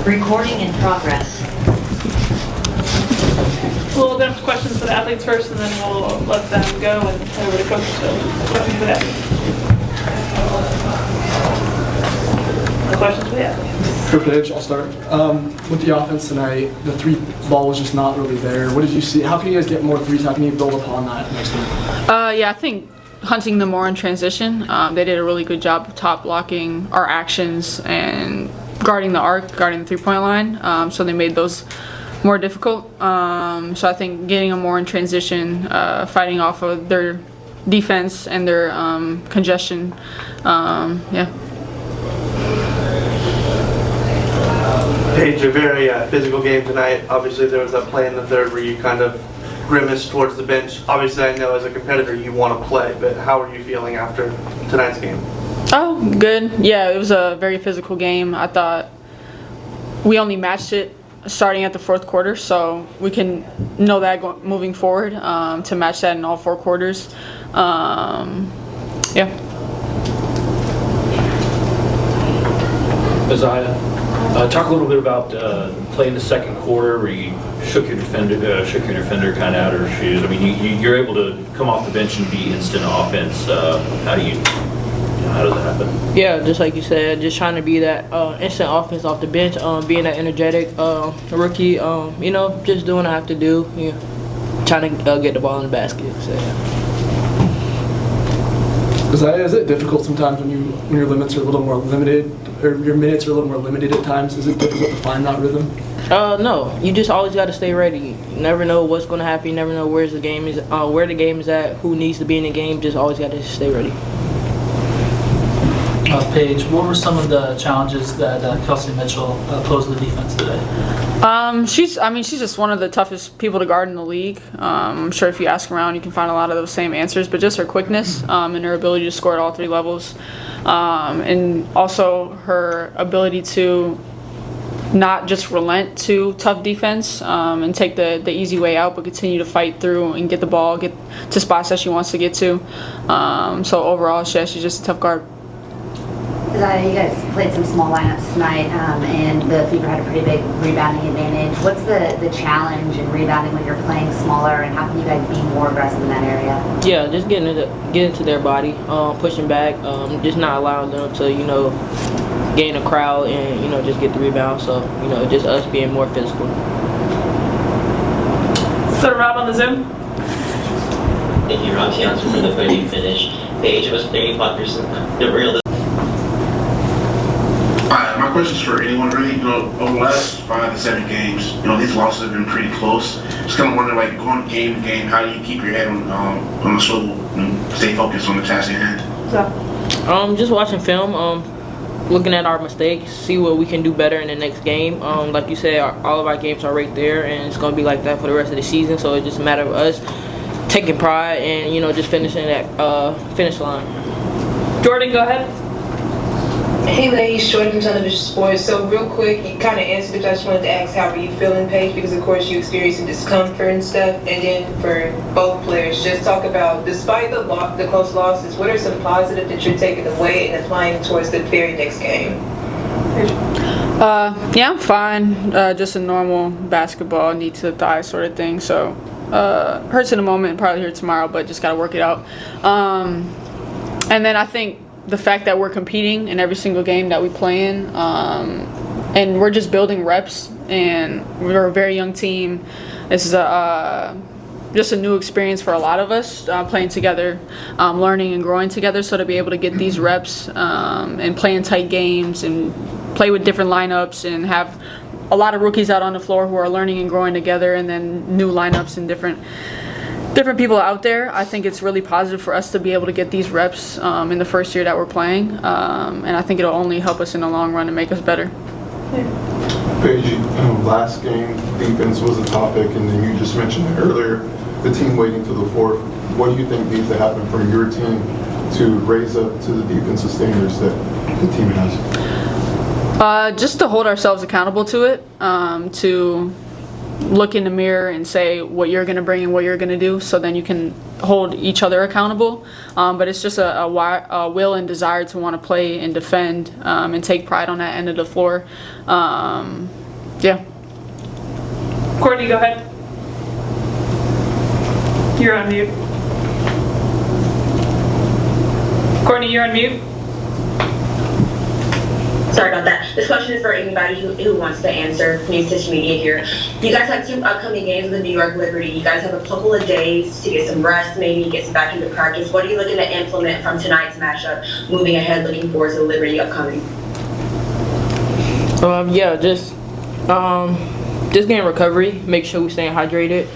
Recording in progress. We'll open up to questions for the athletes first, and then we'll let them go and head over to coach. So, questions for the athletes. The questions for the athletes. For Paige, I'll start. With the offense tonight, the three ball was just not really there. What did you see? How can you guys get more threes? How can you build upon that next game? Yeah, I think hunting them more in transition. They did a really good job of top blocking our actions and guarding the arc, guarding the three-point line. So they made those more difficult. So I think getting them more in transition, fighting off of their defense and their congestion. Yeah. Paige, a very physical game tonight. Obviously, there was that play in the third where you kind of grimaced towards the bench. Obviously, I know as a competitor you want to play, but how are you feeling after tonight's game? Oh, good. Yeah, it was a very physical game. I thought we only matched it starting at the fourth quarter, so we can know that moving forward to match that in all four quarters. Yeah. Aziaha, talk a little bit about play in the second quarter where you shook your defender kind of out of her shoes. I mean, you're able to come off the bench and be instant offense. How does that happen? Yeah, just like you said, just trying to be that instant offense off the bench, being that energetic rookie, just doing what I have to do, trying to get the ball in the basket. So, yeah. Is it difficult sometimes when your limits are a little more limited, or your minutes are a little more limited at times? Is it difficult to find that rhythm? No, you just always got to stay ready. You never know what's going to happen. You never know where the game is at, who needs to be in the game. Just always got to stay ready. Paige, what were some of the challenges that Kelsey Mitchell posed to the defense today? She's just one of the toughest people to guard in the league. I'm sure if you ask around, you can find a lot of those same answers. But just her quickness and her ability to score at all three levels, and also her ability to not just relent to tough defense and take the easy way out, but continue to fight through and get the ball, get to spots that she wants to get to. So overall, she's just a tough guard. You guys played some small lineups tonight, and the Fever had a pretty big rebounding advantage. What's the challenge in rebounding when you're playing smaller, and how can you guys be more aggressive in that area? Yeah, just get into their body, pushing back, just not allowing them to, gain a crowd and, just get the rebound. So, just us being more physical. So Rob on the Zoom. Thank you, Rob Jansen, for the fighting finish. Paige was 35%. The real. My question's for anyone really. Over the last 5 to 7 games, these losses have been pretty close. Just kind of wondering, going game to game, how do you keep your head on the swivel and stay focused on the task at hand? Just watching film, looking at our mistakes, see what we can do better in the next game. Like you said, all of our games are right there, and it's going to be like that for the rest of the season. So it's just a matter of us taking pride and just finishing that finish line. Jordan, go ahead. Hey ladies, Jordan from Television Sports. So real quick, you kind of answered it, but I just wanted to ask, how are you feeling, Paige? Because of course you experiencing discomfort and stuff. And then for both players, just talk about, despite the close losses, what are some positive that you're taking away and applying towards the very next game? Yeah, I'm fine. Just a normal basketball knee to the thigh sort of thing. So hurts in a moment, probably here tomorrow, but just got to work it out. And then I think the fact that we're competing in every single game that we play in, and we're just building reps, and we're a very young team. This is just a new experience for a lot of us, playing together, learning and growing together. So to be able to get these reps and play in tight games and play with different lineups and have a lot of rookies out on the floor who are learning and growing together, and then new lineups and different people out there, I think it's really positive for us to be able to get these reps in the first year that we're playing, and I think it'll only help us in the long run and make us better. Paige, last game defense was a topic, and then you just mentioned it earlier, the team waiting to the fourth. What do you think needs to happen from your team to raise up to the defensive standards that the team has? Just to hold ourselves accountable to it, to look in the mirror and say what you're going to bring and what you're going to do, so then you can hold each other accountable. But it's just a will and desire to want to play and defend and take pride on that end of the floor. Yeah. Courtney, go ahead. You're on mute. Courtney, you're on mute. Sorry about that. This question is for anybody who wants to answer. New Stitch Media here. You guys have 2 upcoming games with the New York Liberty. You guys have a couple of days to get some rest, maybe get some back into practice. What are you looking to implement from tonight's matchup, moving ahead, looking forward to the Liberty upcoming? Yeah, just getting recovery, make sure we staying hydrated,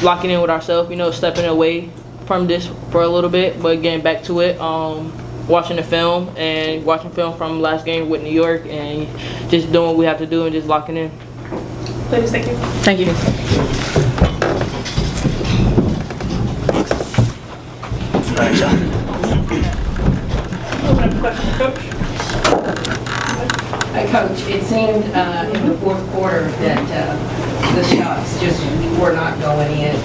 locking in with ourselves, stepping away from this for a little bit, but getting back to it, watching film from last game with New York, and just doing what we have to do and just locking in. Ladies, thank you. Thank you. Open up the question, Coach. Hi, Coach. It seemed in the fourth quarter that the shots just were not going in,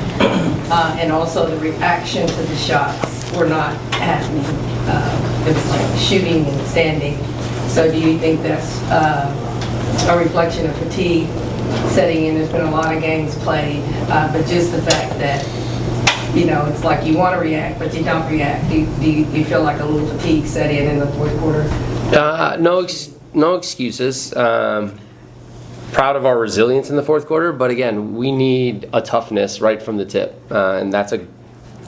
and also the reaction to the shots were not happening. It was like shooting and standing. So do you think that's a reflection of fatigue setting in? There's been a lot of games played, but just the fact that, it's like you want to react, but you don't react. Do you feel like a little fatigue set in the fourth quarter? No excuses. Proud of our resilience in the fourth quarter, but again, we need a toughness right from the tip, and that's a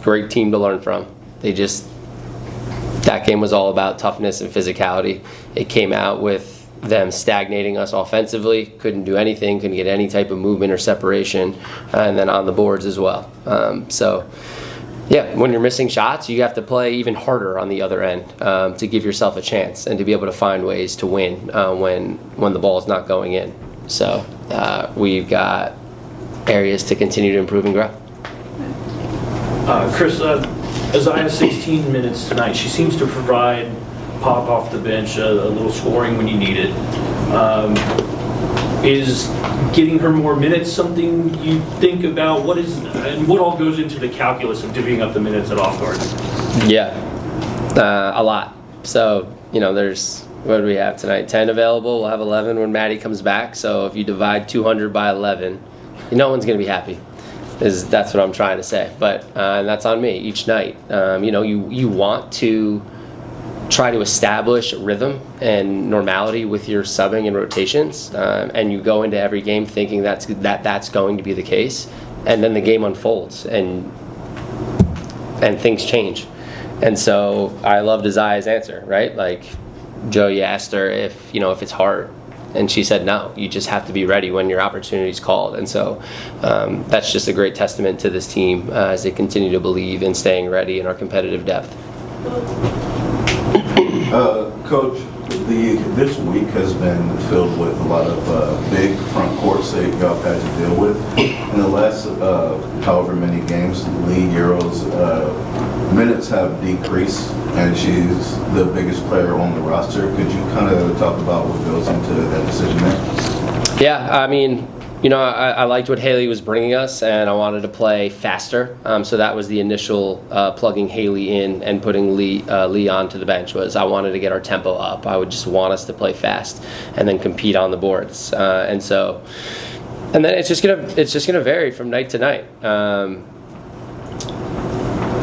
great team to learn from. That game was all about toughness and physicality. It came out with them stagnating us offensively, couldn't do anything, couldn't get any type of movement or separation, and then on the boards as well. Yeah, when you're missing shots, you have to play even harder on the other end to give yourself a chance and to be able to find ways to win when the ball is not going in. So we've got areas to continue to improve and grow. Chris, Aziaha 16 minutes tonight. She seems to provide pop off the bench, a little scoring when you need it. Is getting her more minutes something you think about? What all goes into the calculus of divvying up the minutes at off guard? Yeah, a lot. So, what do we have tonight? 10 available. We'll have 11 when Maddie comes back. So if you divide 200 by 11, no one's going to be happy. That's what I'm trying to say. But and that's on me each night. You want to try to establish rhythm and normality with your subbing and rotations, and you go into every game thinking that's going to be the case, and then the game unfolds and things change. And so I loved Aziaha's answer, right? Like, Joe, you asked her if it's hard, and she said no. You just have to be ready when your opportunity's called. And so that's just a great testament to this team as they continue to believe in staying ready in our competitive depth. Coach, this week has been filled with a lot of big front courts that y'all had to deal with. In the last however many games, the league Euros minutes have decreased, and she's the biggest player on the roster. Could you kind of talk about what goes into that decision there? Yeah, I mean, I liked what Haley was bringing us, and I wanted to play faster. So that was the initial plugging Haley in and putting Lee onto the bench. Was I wanted to get our tempo up. I would just want us to play fast and then compete on the boards. And then it's just gonna vary from night to night.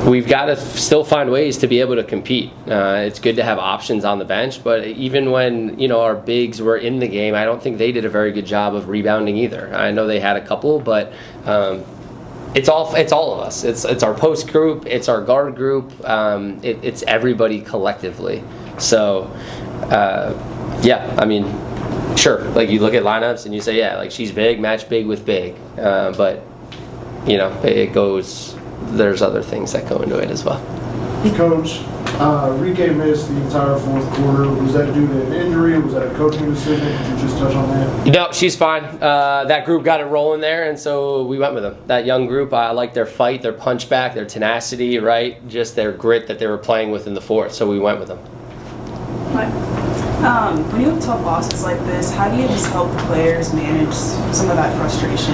We've got to still find ways to be able to compete. It's good to have options on the bench, but even when our bigs were in the game, I don't think they did a very good job of rebounding either. I know they had a couple, but it's all of us. It's our post group, it's our guard group, it's everybody collectively. So yeah, I mean, sure, like you look at lineups and you say, yeah, like she's big, match big with big, but it goes. There's other things that go into it as well. Coach, Rike missed the entire fourth quarter. Was that due to an injury? Was that a coaching decision? Could you just touch on that? No, she's fine. That group got it rolling there, and so we went with them. That young group, I like their fight, their punch back, their tenacity, right? Just their grit that they were playing with in the fourth, so we went with them. When you have tough losses like this, how do you just help the players manage some of that frustration,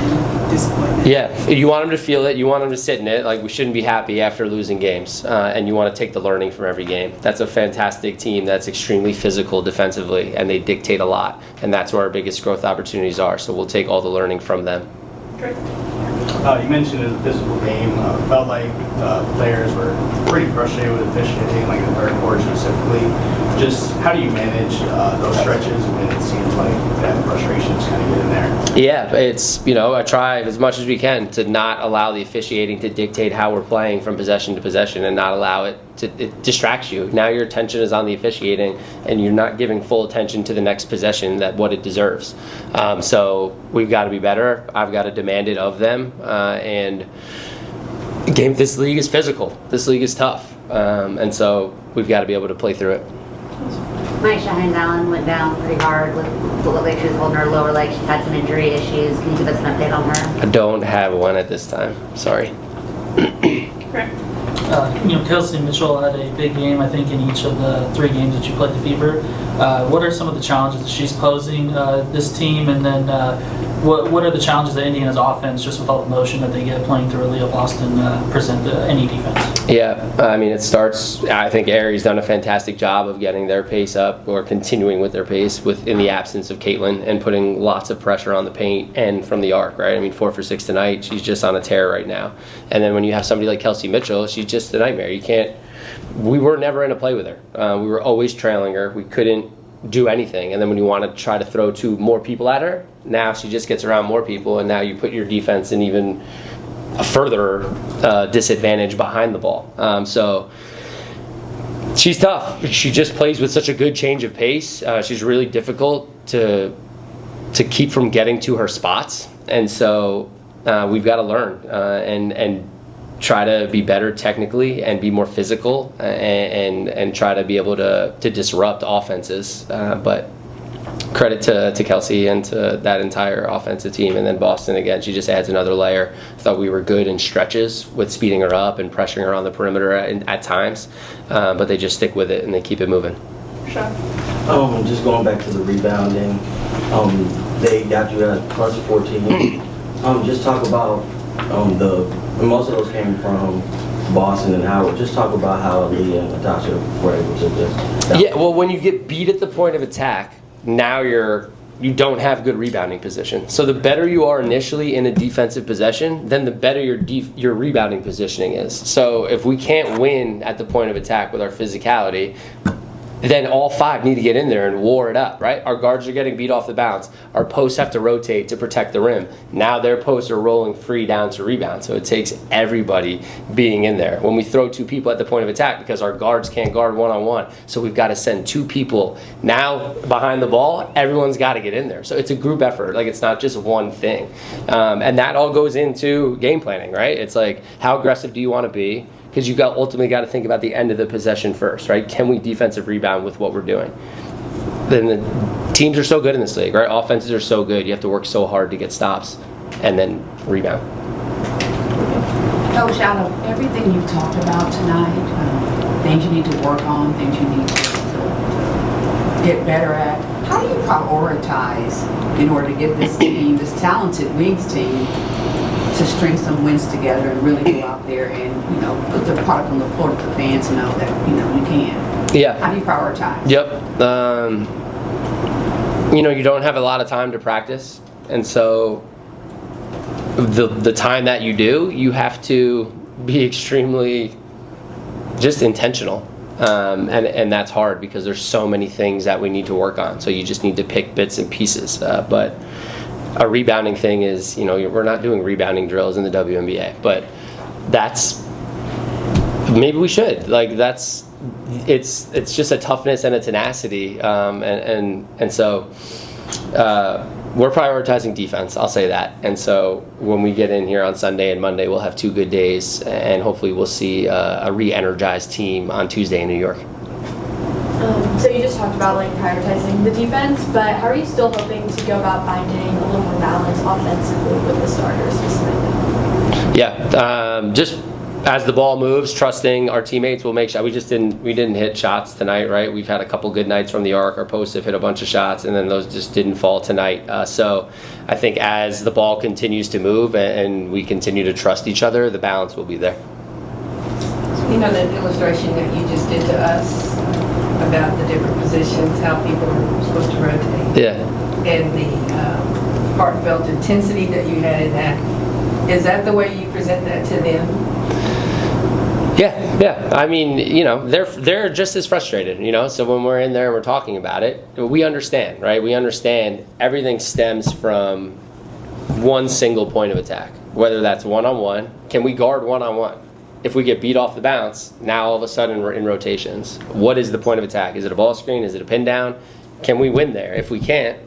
disappointment? Yeah, you want them to feel it. You want them to sit in it. Like, we shouldn't be happy after losing games, and you want to take the learning from every game. That's a fantastic team that's extremely physical defensively, and they dictate a lot, and that's where our biggest growth opportunities are. So we'll take all the learning from them. Great. You mentioned it was a physical game. Felt like players were pretty frustrated with officiating, like the third quarter specifically. Just how do you manage those stretches when it seems like that frustration is kind of getting there? Yeah, it's, I try as much as we can to not allow the officiating to dictate how we're playing from possession to possession and not allow it distracts you. Now your attention is on the officiating and you're not giving full attention to the next possession that what it deserves. So we've got to be better. I've got to demand it of them. And this league is physical. This league is tough. And so we've got to be able to play through it. Aziaha Allen went down pretty hard. Looked like she was holding her lower leg. She's had some injury issues. Can you give us an update on her? I don't have one at this time. Sorry. Kelsey Mitchell had a big game, I think, in each of the 3 games that you played the Fever. What are some of the challenges that she's posing this team, and then what are the challenges that Indiana's offense, just with all the motion that they get playing through Aaliyah Boston, present to any defense? Yeah, I mean, it starts, I think Aries done a fantastic job of getting their pace up, or continuing with their pace in the absence of Caitlin, and putting lots of pressure on the paint and from the arc, right? I mean, 4 for 6 tonight. She's just on a tear right now. And then when you have somebody like Kelsey Mitchell, she's just a nightmare. We were never in a play with her. We were always trailing her. We couldn't do anything. And then when you want to try to throw 2 more people at her, now she just gets around more people, and now you put your defense in even a further disadvantage behind the ball. So she's tough. She just plays with such a good change of pace. She's really difficult to keep from getting to her spots. And so we've got to learn and try to be better technically and be more physical and try to be able to disrupt offenses. But credit to Kelsey and to that entire offensive team. And then Boston, again, she just adds another layer. I thought we were good in stretches with speeding her up and pressuring her on the perimeter at times. But they just stick with it and they keep it moving. Sure. Just going back to the rebounding, they got you at plus 14. Just talk about most of those came from Boston and Howard. Just talk about how Lee and Natasha were able to just... Yeah, well, when you get beat at the point of attack, now you don't have good rebounding position. So the better you are initially in a defensive possession, then the better your rebounding positioning is. So if we can't win at the point of attack with our physicality, then all 5 need to get in there and war it up, right? Our guards are getting beat off the bounce. Our posts have to rotate to protect the rim. Now their posts are rolling free down to rebound. So it takes everybody being in there. When we throw 2 people at the point of attack, because our guards can't guard one-on-one, so we've got to send 2 people. Now behind the ball, everyone's got to get in there. So it's a group effort. Like, it's not just one thing. And that all goes into game planning, right? It's like, how aggressive do you want to be? Because you ultimately got to think about the end of the possession first, right? Can we defensive rebound with what we're doing? Then the teams are so good in this league, right? Offenses are so good. You have to work so hard to get stops and then rebound. Coach, out of everything you've talked about tonight, things you need to work on, things you need to get better at, how do you prioritize in order to get this team, this talented Wings team, to string some wins together and really go out there and, put the product on the floor that the fans know that, you can? Yeah. How do you prioritize? Yep. You don't have a lot of time to practice. And so the time that you do, you have to be extremely just intentional. And that's hard because there's so many things that we need to work on. So you just need to pick bits and pieces. But a rebounding thing is, we're not doing rebounding drills in the WNBA, but maybe we should. It's just a toughness and a tenacity, and so we're prioritizing defense. I'll say that. And so when we get in here on Sunday and Monday, we'll have 2 good days, and hopefully we'll see a re-energized team on Tuesday in New York. So you just talked about prioritizing the defense, but how are you still hoping to go about finding a little more balance offensively with the starters specifically? Yeah, just as the ball moves, trusting our teammates will make shots. We didn't hit shots tonight, right? We've had a couple good nights from the arc. Our posts have hit a bunch of shots, and then those just didn't fall tonight. So I think as the ball continues to move and we continue to trust each other, the balance will be there. You know that illustration that you just did to us about the different positions, how people are supposed to rotate. Yeah. And the heartfelt intensity that you had in that. Is that the way you present that to them? Yeah. I mean, they're just as frustrated, So when we're in there and we're talking about it, we understand, right? We understand everything stems from one single point of attack, whether that's one-on-one. Can we guard one-on-one? If we get beat off the bounce, now all of a sudden we're in rotations. What is the point of attack? Is it a ball screen? Is it a pin down? Can we win there? If we can't,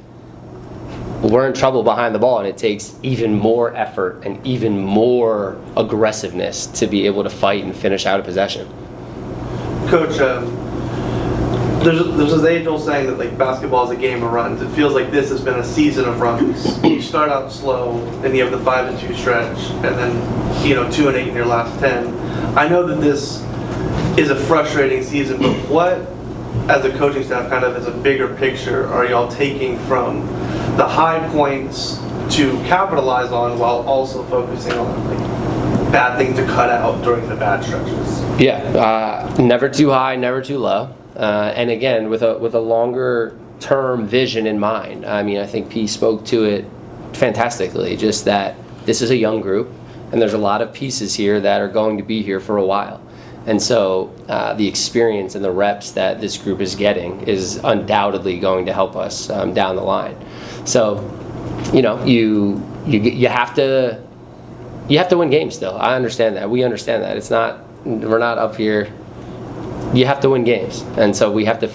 we're in trouble behind the ball, and it takes even more effort and even more aggressiveness to be able to fight and finish out a possession. Coach, there's this age-old saying that like basketball is a game of runs. It feels like this has been a season of runs. You start out slow, and you have the 5-2 stretch, and then 2-8 in your last 10. I know that this is a frustrating season, but what, as a coaching staff, kind of as a bigger picture, are y'all taking from the high points to capitalize on while also focusing on like bad things to cut out during the bad stretches? Yeah, never too high, never too low, and again with a longer term vision in mind. I mean, I think P spoke to it fantastically. Just that this is a young group, and there's a lot of pieces here that are going to be here for a while. And so the experience and the reps that this group is getting is undoubtedly going to help us down the line. So, you have to win games still. I understand that. We understand that. We're not up here. You have to win games, and so we have to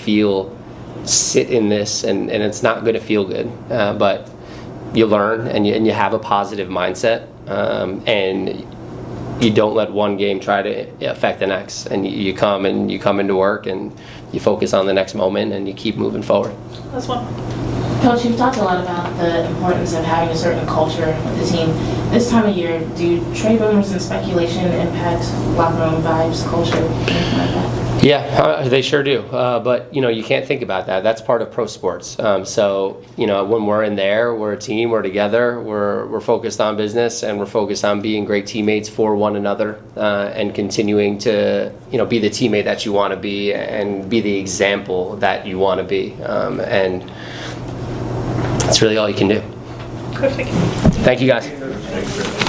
sit in this, and it's not going to feel good, but you learn and you have a positive mindset, and you don't let one game try to affect the next, and you come into work and you focus on the next moment and you keep moving forward. That's one. Coach, you've talked a lot about the importance of having a certain culture with the team. This time of year, do trade rumors and speculation impact locker room vibes, culture, anything like that? Yeah, they sure do. But you can't think about that. That's part of pro sports. So when we're in there, we're a team. We're together. We're focused on business, and we're focused on being great teammates for one another, and continuing to be the teammate that you want to be and be the example that you want to be. And that's really all you can do. Perfect. Thank you, guys. Thanks, Chris.